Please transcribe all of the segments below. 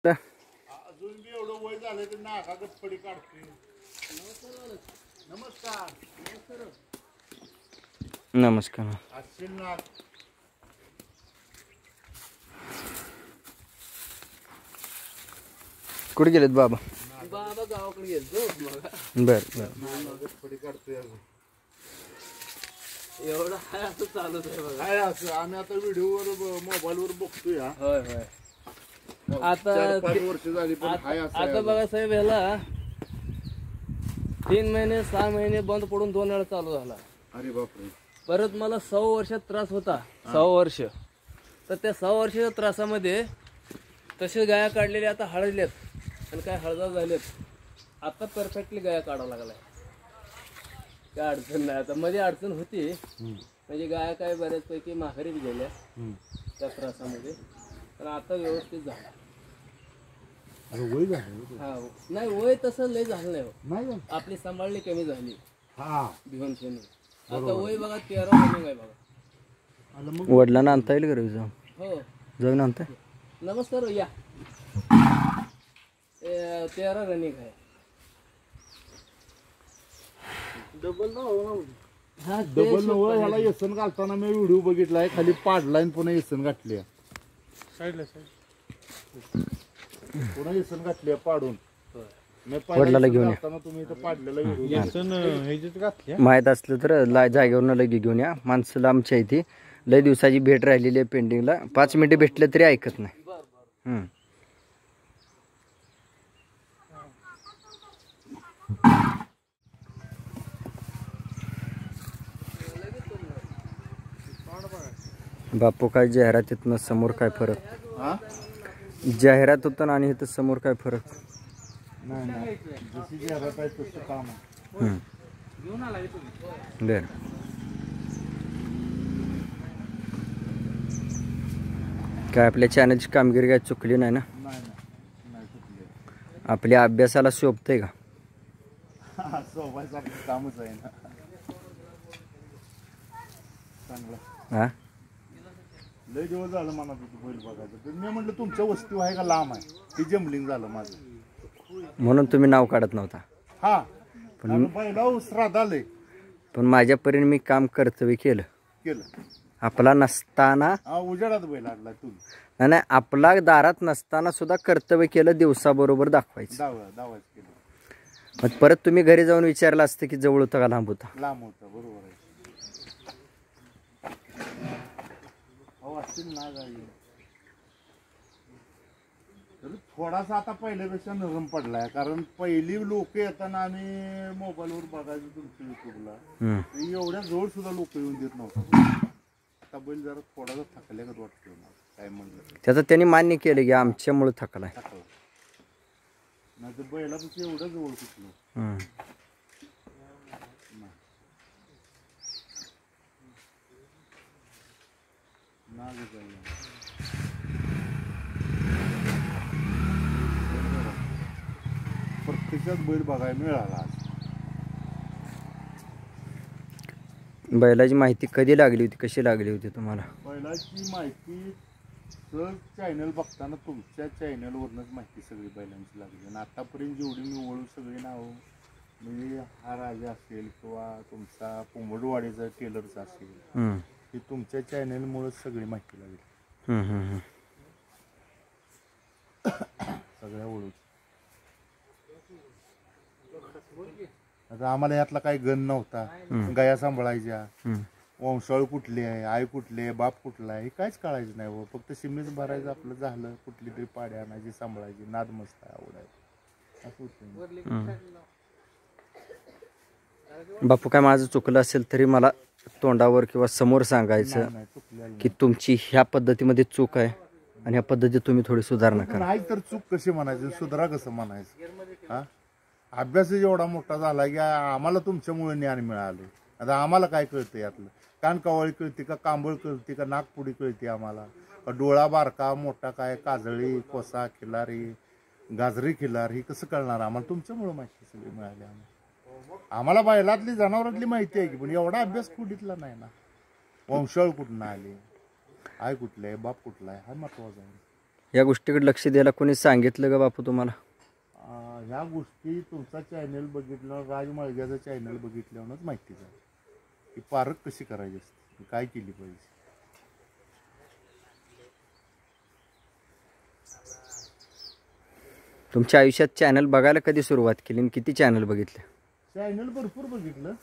अजून बी एवढं वय झालं तर नाका गटपडी काढते. नमस्कार. नमस्कार. असशील ना कुठे गेलेत बाबा? बाबा गावाकडे गेलो. बर बर. गटपडी काढतोय अजून. एवढं काय असं चालूच आहे बघा. काय असं आम्ही आता व्हिडिओवर मोबाईलवर बघतोय. होय होय. आता 4-5 वर्ष झाली पण हाय असं आता बघा साहेब, ह्याला 3 महिने 6 महिने बंद पडून 2 वेळा चालू झाला. अरे बापरे. परत मला 6 वर्षात त्रास होता. 6 वर्ष. तर त्या 6 वर्षाच्या त्रासामध्ये तसे गाया काढलेल्या आता हळदल्यात आणि काय हळदा झालेत. आता परफेक्टली गाया काढावं लागलाय. काय अडचण नाही. आता मध्ये अडचण होती, म्हणजे गाया काय बऱ्याचपैकी माघारी बी गेल्या त्या त्रासामध्ये, पण आता व्यवस्थित झाला. वय झालं. हा नाही, वय तसं लय झालं नाही. नाही आपली सांभाळणी कमी झाली हा भिवून शेणी. आता वय बघा 13 रनिंग आहे बघा. आलं मग. वडिलांना आणता येईल घरी जाऊन? हो जाऊन आणता? नमस्कार या. 13 रनिंग आहे. डबल ना हा डबल नव्हतं. ह्याला येसन घालताना मी व्हिडिओ बघितलाय. खाली पाडलाय आणि पुन्हा येसन घातली. साईडला पुन्हा येसन घातली पाडून. वडिलाला घेऊन या. तुम्ही इथं पाडलेला व्हिडिओ माहीत असलं तर जागेवरनं लगे घेऊन या. माणसं आमच्या इथे लय दिवसाची भेट राहिलेली आहे पेंडिंगला. 5 मिनिटं भेटले तरी ऐकत नाही. बापू काय जाहिरातीतनं समोर काय फरक? जाहिरात होतं आणि इथं समोर काय फरक? नाही जशी जाहिरात आहे तसं काम आहे. बर. काय आपल्या चॅनलची कामगिरी काय चुकली नाही ना? नाही चुकले. आपल्या अभ्यासाला शोभतंय का? सोबायचं आपलं कामच आहे ना. चांगलं. हा लय दिवस झालं मला तुझं बैल बघायचं. तर मी म्हटलं तुमच्या वस्ती आहे का लांब आहे. ती जमलिंग झालं माझं. म्हणून तुम्ही नाव काढत नव्हता. हा पण बैला श्राद्ध आलंय. पण माझ्या परीने मी काम कर्तव्य केलं. आपला नसताना उजेडात बैल आणला तुम्ही. नाही, आपला दारात नसताना सुद्धा कर्तव्य केलं. दिवसाबरोबर दाखवायचं. दावाच केलं. मग परत तुम्ही घरी जाऊन विचारलं असतं की जवळ होतं का लांब होता? लांब होता. बरोबर आहे. असतील ना गाई. थोडासा आता पहिल्यापेक्षा नरम पडलाय. कारण पहिली लोक येताना आम्ही मोबाईलवर बघायचो तुमच्या युट्यूबला. एवढ्या जवळ सुद्धा लोक येऊन देत नव्हतं. आता बैल जरा थोडासा थकल्यागत वाटतो. काय म्हणलं त्याचं त्यांनी मान्य केलं की आमच्यामुळे थकलाय. नाही तर बैलापेक्षा एवढ्या जवळ कुठलं. प्रत्यक्षात बैल बघायला मिळाला आज. बैलाची माहिती कधी लागली होती? कशी लागली होती तुम्हाला? बैलाची माहिती सहज चॅनल बघताना तुमच्या चॅनलवरनच माहिती सगळी बैलांची लागली. आणि आतापर्यंत जेवढी मी ओळख सगळी नाव म्हणजे हा राजा असेल किंवा तुमचा कुंभडवाडीचा टेलरचा असेल, ही तुमच्या चॅनलमुळे सगळी माहिती लागली. सगळ्या ओळख. आता आम्हाला यातला काही गण नव्हता. गाया सांभाळायच्या, वंशावळ कुठली आहे, आई कुठली आहे, बाप कुठला आहे, हे काहीच कळायचं नाही. व फक्त सिमेंट भरायचं आपलं झालं. कुठली तरी पाडी आणायची, सांभाळायची. नाद मस्त आहे, आवड आहे. असं होतं. बापू काय माझं चुकलं असेल तरी मला तोंडावर किंवा समोर सांगायचं की तुमची ह्या पद्धतीमध्ये चूक आहे आणि ह्या पद्धतीत तुम्ही थोडी सुधारणा करा. नाही तर चूक कशी म्हणायची, सुधारा कसं म्हणायचं? हा अभ्यास एवढा मोठा झाला की आम्हाला तुमच्यामुळे ज्ञान मिळालं. आता आम्हाला काय कळतं यातलं? कान कवळी कळते का, कांबळ कळते का, नागपुडी कळते आम्हाला का, डोळा बारका मोठा काय, काजळी, कोसा, खिलारी, गाजरी खिलार, ही कसं कळणार आम्हाला? तुमच्यामुळे माहिती सगळी मिळाली आम्हाला. बैलातली जनावरातली माहिती आहे की, पण एवढा अभ्यास कुठीतला नाही ना. वंशावळ कुठून आली, आई कुठली आहे, बाप कुठला आहे, हा महत्वाचा आहे. या गोष्टीकडे लक्ष द्यायला कोणी सांगितलं का बापू तुम्हाला? ह्या गोष्टी तुमचा चॅनल बघितल्यावर, राज मळग्याचा चॅनल बघितल्यावरच माहिती झाली की पारख कशी करायची असते, काय केली पाहिजे. तुमच्या आयुष्यात चॅनल बघायला कधी सुरुवात केली आणि किती चॅनल बघितले? चॅनल भरपूर बघितलं,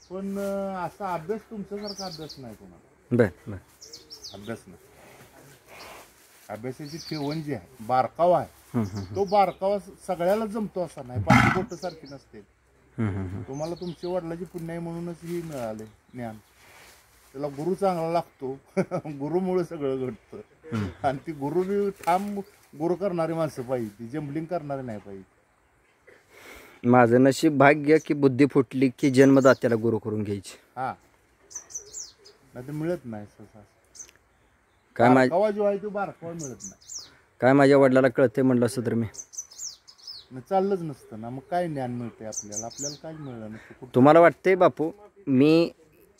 पण असा अभ्यास तुमच्यासारखा अभ्यास नाही कोणाला. बर बर. अभ्यास नाही, अभ्यासाची ठेवण जी आहे, बारकावा आहे, तो बारकावा सगळ्याला जमतो असा नाही. पाठी सारखी नसते. तुम्हाला तुमच्या वडिलाची पुण्य म्हणूनच ही मिळाले ज्ञान. त्याला गुरु चांगला लागतो. गुरुमुळे सगळं घडतं. आणि ती गुरु बी ठाम गुरु करणारी माणसं पाहिजे, ती जम्बलिंग करणारी नाही पाहिजे. माझं नशीब भाग्य की बुद्धी फुटली की जन्मदात्याला गुरु करून घ्यायची. हा, नाही तर मिळत नाही. काय बारकावा जो आहे तो बारकावा मिळत नाही. काय माझ्या वडिलाला कळते म्हणलं असं तर मी चाललंच नसतं ना. मग काय ज्ञान मिळतंय आपल्याला? आपल्याला काय मिळलं नसतं. तुम्हाला वाटतंय बापू, मी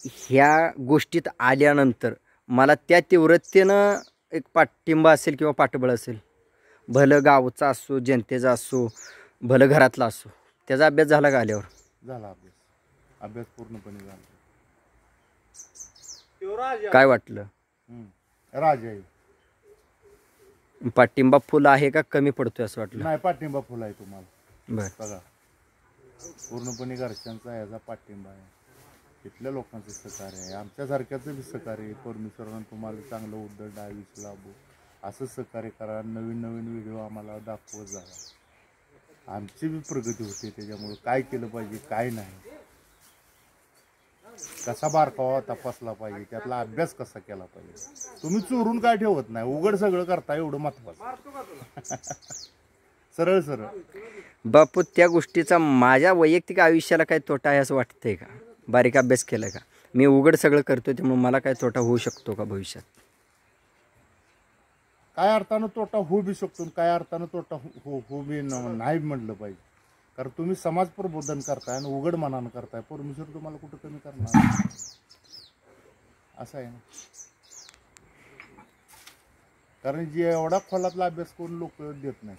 ह्या गोष्टीत आल्यानंतर मला त्या तीव्रतेनं एक पाठिंबा असेल किंवा पाठबळ असेल, भलं गावचा असो, जनतेचा असो, भलं घरातला असो, त्याचा अभ्यास झाला का आल्यावर? झाला अभ्यास. अभ्यास पूर्णपणे झाला. काय वाटलं? राजा आहे. पाठिंबा फुल आहे का कमी पडतोय असं वाटलं? नाही, पाठिंबा फुल आहे तुम्हाला. बर. बघा, पूर्णपणे घरच्यांचा याचा पाठिंबा आहे, इथल्या लोकांचं सहकार्य आहे, आमच्यासारख्याचं बी सहकार्य आहे. परमेश्वरानं तुम्हाला चांगलं उद्धट आयुष्य लाभो असं सहकार्य करा. नवीन नवीन व्हिडिओ आम्हाला दाखवत जावा. आमची बी प्रगती होते त्याच्यामुळे. काय केलं पाहिजे, काय नाही, कसा बारकावा तपासला पाहिजे, त्यातला अभ्यास कसा केला पाहिजे. तुम्ही चोरून काय ठेवत नाही, उघड सगळं करता, एवढं महत्वाचं. सरळ सरळ. बापू, त्या गोष्टीचा माझ्या वैयक्तिक आयुष्याला काय तोटा आहे असं वाटतंय का? बारीक अभ्यास केलाय का? मी उघड सगळं करतोय त्यामुळे मला काय तोटा होऊ शकतो का भविष्यात? काय अर्थानं तोटा होऊ बी शकतो, काय अर्थानं तोटा हो बी नाही म्हटलं पाहिजे. कारण तुम्ही समाज प्रबोधन करताय आणि उघड मनानं करताय. परमेश्वर तुम्हाला कुठं कमी करणार? असं आहे ना. कारण जे एवढा खोलातला अभ्यास कोण लोक देत नाही.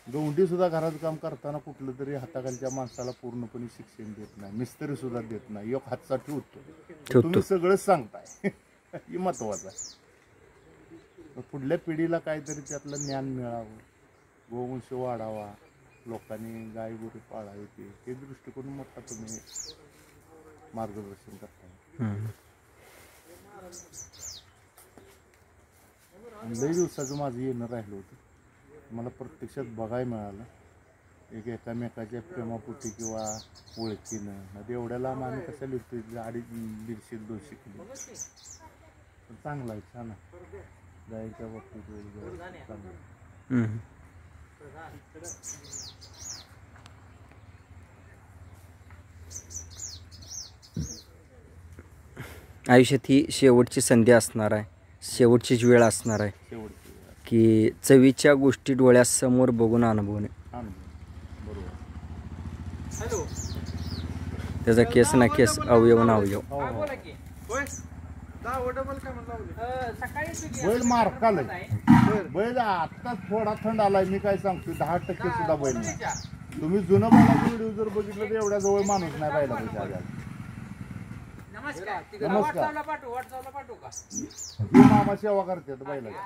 गवंडी सुद्धा घराचं काम करताना कुठलं तरी हाताखालच्या माणसाला पूर्णपणे शिक्षण देत नाही. मिस्त्री सुद्धा देत नाही. एक हातचा ठेवतो. तुम्ही सगळंच सांगताय. हे महत्वाचं आहे. पुढल्या पिढीला काहीतरी त्यातलं ज्ञान मिळावं, गोवंश वाढावा, लोकांनी गाय गुरी पाळावी, ते दृष्टिकोन मोठा तुम्ही मार्गदर्शन करताय. लई दिवसाचं माझं येणं राहिलं होतं. मला प्रत्यक्षात बघायला मिळालं. एकामेकाच्या प्रेमापोटी किंवा ओळखीनं. एवढ्याला आम्ही कशा लिहितो, 150-200 किलो. चांगला आहे, छान आहे. गायच्या बाबतीत चांगलं. आयुष्यात ही शेवटची संधी असणार आहे, शेवटचीच वेळ असणार आहे शेवटची की चवीच्या गोष्टी डोळ्यासमोर बघून अनुभवणे. बरोबर. त्याचा केस ना केस, अवयव ना अवयव. बैल मारकालय. बैल आता थोडा थंड आलाय. मी काय सांगतो, 10% सुद्धा बैल नाही. तुम्ही जुनं बैलाचा व्हिडिओ जर बघितलं तर एवढ्या जवळ माणूस नाही बैला पाहिजे. नमस्कार. ही मामा सेवा करतात बैलाची.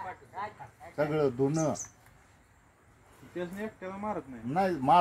सगळं धुणं नाही मार